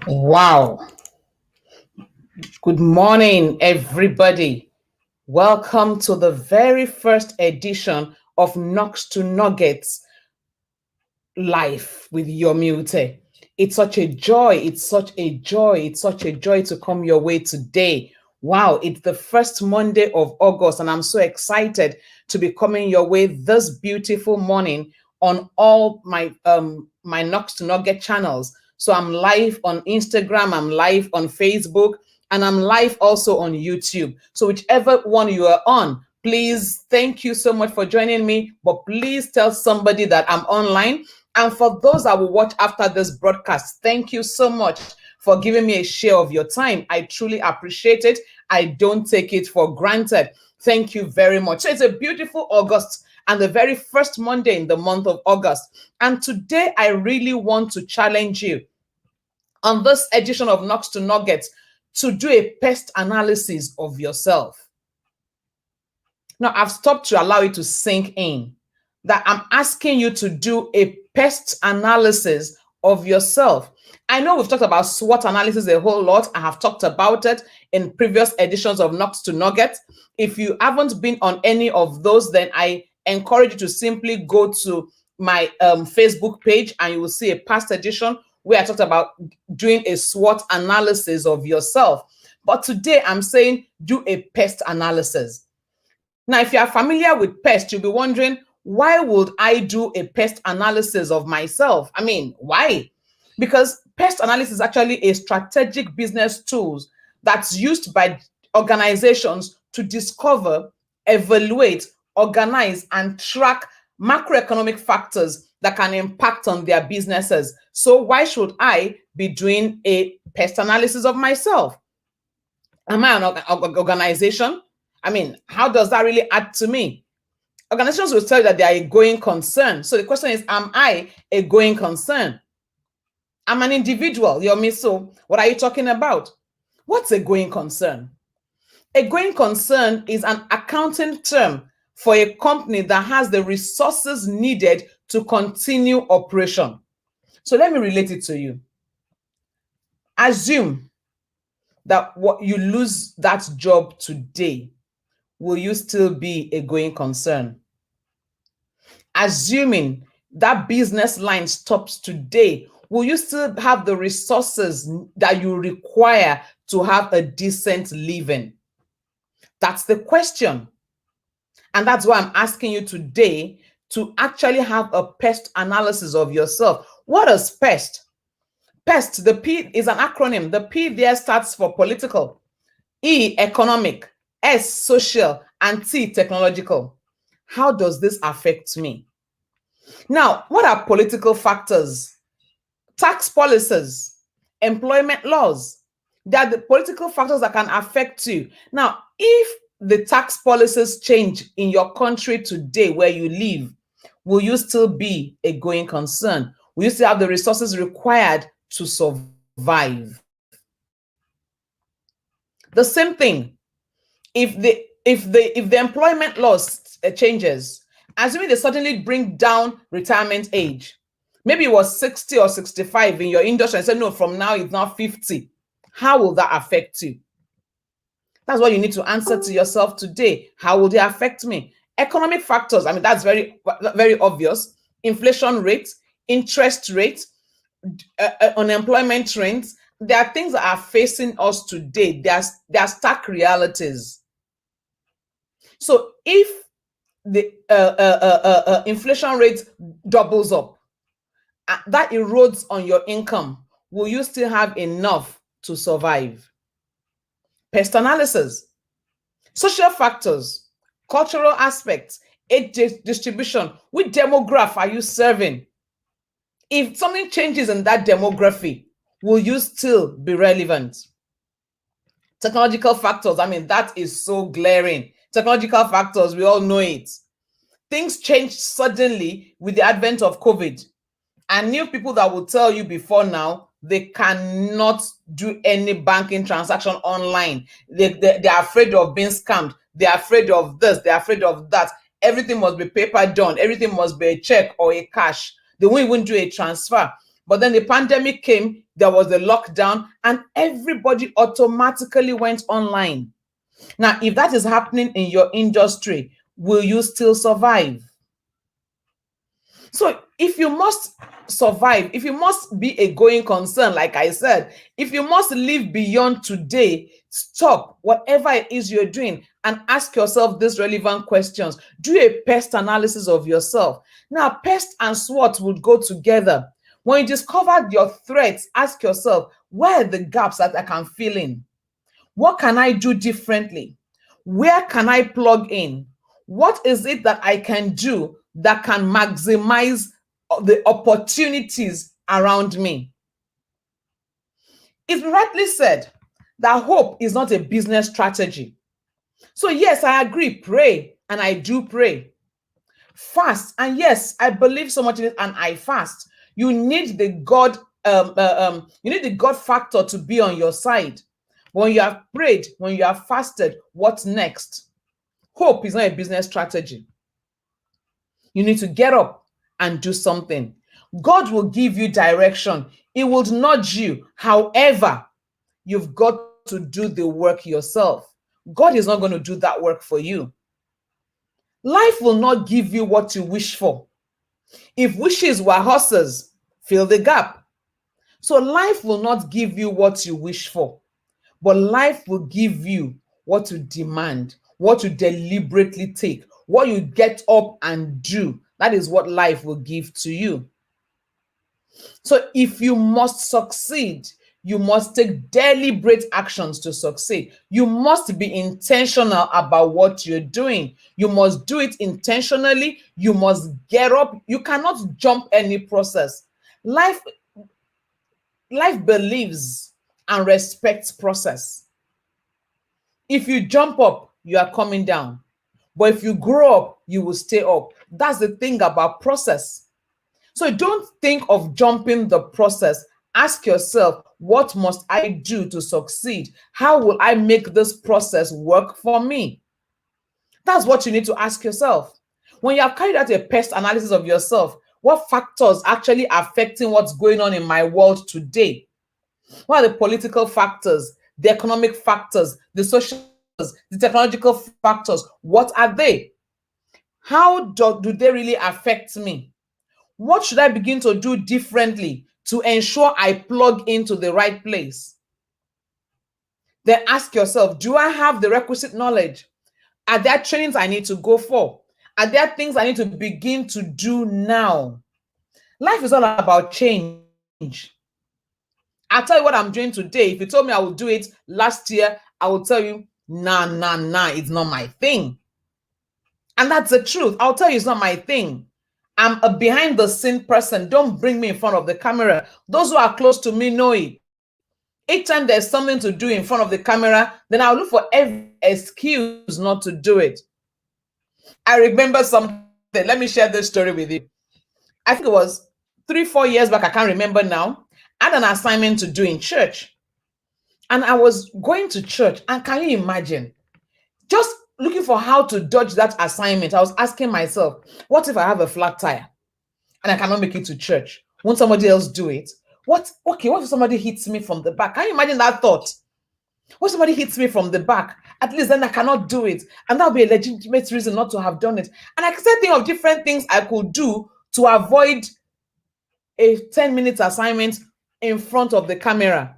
Wow. Good morning, everybody. Welcome to the very first edition of Knocks to Nuggets Life with Yomute. It's such a joy. It's such a joy. It's such a joy to come your way today. Wow, it's the first Monday of August, and I'm so excited to be coming your way this beautiful morning on all my Knocks to Nugget channels. So I'm live on Instagram, I'm live on Facebook, and I'm live also on YouTube. So whichever one you are on, please, thank you so much for joining me. But please tell somebody that I'm online. And for those that will watch after this broadcast, thank you so much for giving me a share of your time. I truly appreciate it. I don't take it for granted. Thank you very much. So it's a beautiful August and the very first Monday in the month of August. And today I really want to challenge you on this edition of Knocks to Nuggets to do a PEST analysis of yourself. Now, I've stopped to allow it to sink in that I'm asking you to do a PEST analysis of yourself. I know we've talked about SWOT analysis a whole lot. I have talked about it in previous editions of Knocks to Nuggets. If you haven't been on any of those, then I encourage you to simply go to my Facebook page and you will see a past edition where I talked about doing a SWOT analysis of yourself. But today I'm saying do a PEST analysis. Now, if you are familiar with PEST, you'll be wondering, why would I do a PEST analysis of myself? I mean, why? Because PEST analysis is actually a strategic business tool that's used by organizations to discover, evaluate, organize, and track macroeconomic factors that can impact on their businesses. So why should I be doing a PEST analysis of myself? Am I an organization? I mean, how does that really add to me? Organizations will tell you that they are a going concern. So the question is, am I a going concern? I'm an individual, Yomi. So what are you talking about? What's a going concern? A going concern is an accounting term for a company that has the resources needed to continue operation. So let me relate it to you. Assume that what you lose that job today, will you still be a going concern? Assuming that business line stops today, will you still have the resources that you require to have a decent living? That's the question. And that's why I'm asking you today to actually have a PEST analysis of yourself. What is PEST? PEST, the P is an acronym. The P there stands for political, E, economic, S, social, and T, technological. How does this affect me? Now, what are political factors? Tax policies, employment laws. They are the political factors that can affect you. Now, if the tax policies change in your country today where you live, will you still be a going concern? Will you still have the resources required to survive? The same thing, if the employment laws changes, assuming they suddenly bring down retirement age, maybe it was 60 or 65 in your industry and said, no, from now it's now 50. How will that affect you? That's what you need to answer to yourself today. How will they affect me? Economic factors, I mean, that's very, very obvious. Inflation rate, interest rate, unemployment trends. There are things that are facing us today. They are stark realities. So if the inflation rate doubles up, that erodes on your income, will you still have enough to survive? PEST analysis. Social factors, cultural aspects, age distribution. Which demographic are you serving? If something changes in that demography, will you still be relevant? Technological factors, I mean, that is so glaring. Technological factors, we all know it. Things changed suddenly with the advent of COVID. And new people that will tell you before now, they cannot do any banking transaction online. They're afraid of being scammed. They're afraid of this. They're afraid of that. Everything must be paper done. Everything must be a check or a cash. They won't even do a transfer. But then the pandemic came, there was a lockdown, and everybody automatically went online. Now, if that is happening in your industry, will you still survive? So if you must survive, if you must be a going concern, like I said, if you must live beyond today, stop whatever it is you're doing and ask yourself these relevant questions. Do a PEST analysis of yourself. Now, PEST and SWOT would go together. When you discover your threats, ask yourself, where are the gaps that I can fill in? What can I do differently? Where can I plug in? What is it that I can do that can maximize the opportunities around me? It's rightly said that hope is not a business strategy. So yes, I agree, pray, and I do pray. Fast, and yes, I believe so much in it, and I fast. You need the God, you need the God factor to be on your side. When you have prayed, when you have fasted, what's next? Hope is not a business strategy. You need to get up and do something. God will give you direction. It will nudge you. However, you've got to do the work yourself. God is not going to do that work for you. Life will not give you what you wish for. If wishes were horses, fill the gap. So life will not give you what you wish for, but life will give you what you demand, what you deliberately take, what you get up and do. That is what life will give to you. So if you must succeed, you must take deliberate actions to succeed. You must be intentional about what you're doing. You must do it intentionally. You must get up. You cannot jump any process. Life believes and respects process. If you jump up, you are coming down. But if you grow up, you will stay up. That's the thing about process. So don't think of jumping the process. Ask yourself, what must I do to succeed? How will I make this process work for me? That's what you need to ask yourself. When you have carried out a PEST analysis of yourself, what factors actually affecting what's going on in my world today? What are the political factors, the economic factors, the social factors, the technological factors? What are they? How do they really affect me? What should I begin to do differently to ensure I plug into the right place? Then ask yourself, do I have the requisite knowledge? Are there trainings I need to go for? Are there things I need to begin to do now? Life is all about change. I'll tell you what I'm doing today. If you told me I would do it last year, I will tell you, nah, it's not my thing. And that's the truth. I'll tell you it's not my thing. I'm a behind the scene person. Don't bring me in front of the camera. Those who are close to me know it. Each time there's something to do in front of the camera, then I'll look for every excuse not to do it. I remember something. Let me share this story with you. I think it was 3-4 years back. I can't remember now. I had an assignment to do in church. And I was going to church. And can you imagine? Just looking for how to dodge that assignment. I was asking myself, what if I have a flat tire and I cannot make it to church? Won't somebody else do it? What if somebody hits me from the back? Can you imagine that thought? What if somebody hits me from the back? At least then I cannot do it. And that would be a legitimate reason not to have done it. And I started thinking of different things I could do to avoid a 10-minute assignment in front of the camera.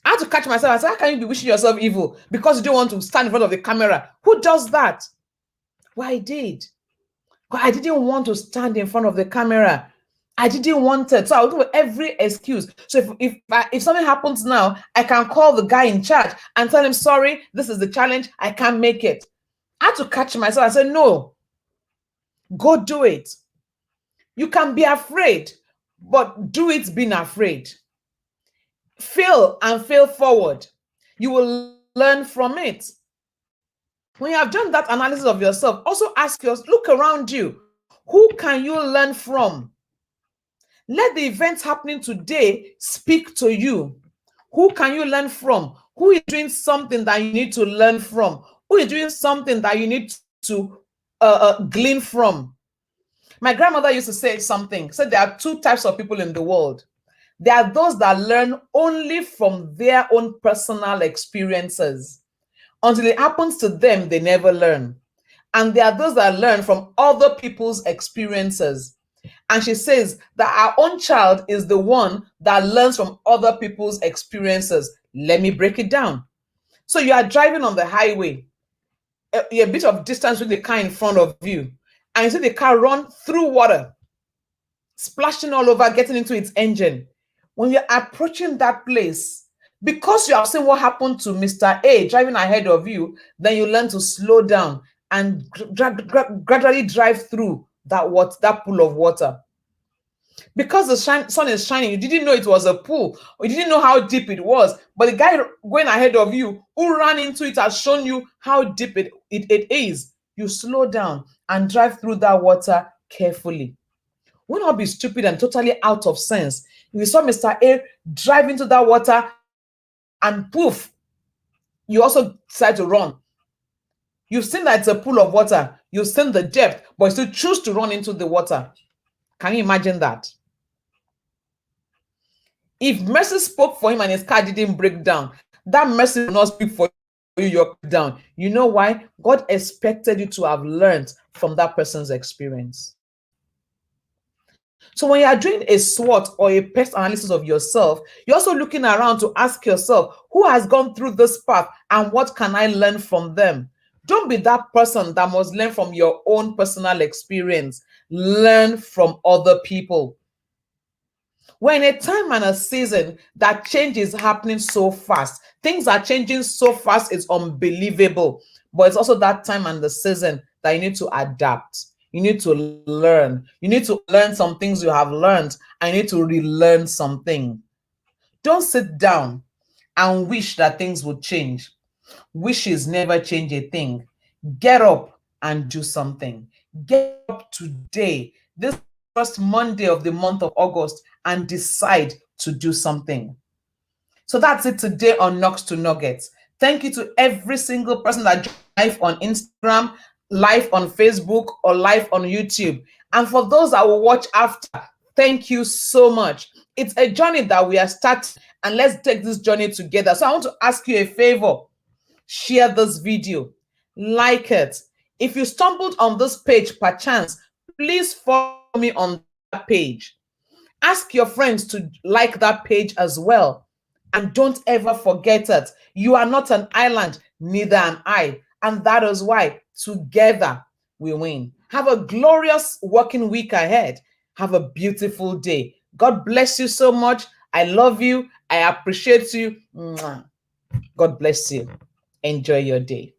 I had to catch myself and say, how can you be wishing yourself evil because you don't want to stand in front of the camera? Who does that? Well, I did. But I didn't want to stand in front of the camera. I didn't want it. So I would do every excuse. So if something happens now, I can call the guy in charge and tell him, sorry, this is the challenge. I can't make it. I had to catch myself. I said, no, go do it. You can be afraid, but do it being afraid. Fail and fail forward. You will learn from it. When you have done that analysis of yourself, also ask yourself, look around you. Who can you learn from? Let the events happening today speak to you. Who can you learn from? Who is doing something that you need to learn from? Who is doing something that you need to glean from? My grandmother used to say something, said there are two types of people in the world. There are those that learn only from their own personal experiences. Until it happens to them, they never learn. And there are those that learn from other people's experiences. And she says that our own child is the one that learns from other people's experiences. Let me break it down. So you are driving on the highway, a bit of distance with the car in front of you, and you see the car run through water, splashing all over, getting into its engine. When you're approaching that place, because you have seen what happened to Mr. A driving ahead of you, then you learn to slow down and gradually drive through that pool of water. Because the sun is shining, you didn't know it was a pool, or you didn't know how deep it was. But the guy going ahead of you who ran into it has shown you how deep it is. You slow down and drive through that water carefully. Will not be stupid and totally out of sense. You saw Mr. A drive into that water and poof, you also decide to run. You've seen that it's a pool of water. You've seen the depth, but you still choose to run into the water. Can you imagine that? If mercy spoke for him and his car didn't break down, that mercy will not speak for you, you're down. You know why? God expected you to have learned from that person's experience. So when you are doing a SWOT or a PEST analysis of yourself, you're also looking around to ask yourself, who has gone through this path and what can I learn from them? Don't be that person that must learn from your own personal experience. Learn from other people. We're in a time and a season that change is happening so fast. Things are changing so fast, it's unbelievable. But it's also that time and the season that you need to adapt. You need to learn. You need to learn some things you have learned, and you need to relearn something. Don't sit down and wish that things would change. Wishes never change a thing. Get up and do something. Get up today, this first Monday of the month of August, and decide to do something. So that's it today on Knocks to Nuggets. Thank you to every single person that joined live on Instagram, live on Facebook, or live on YouTube. And for those that will watch after, thank you so much. It's a journey that we are starting, and let's take this journey together. So I want to ask you a favor. Share this video, like it. If you stumbled on this page perchance, please follow me on that page. Ask your friends to like that page as well. And don't ever forget it. You are not an island, neither am I. And that is why together we win. Have a glorious working week ahead. Have a beautiful day. God bless you so much. I love you. I appreciate you. God bless you. Enjoy your day.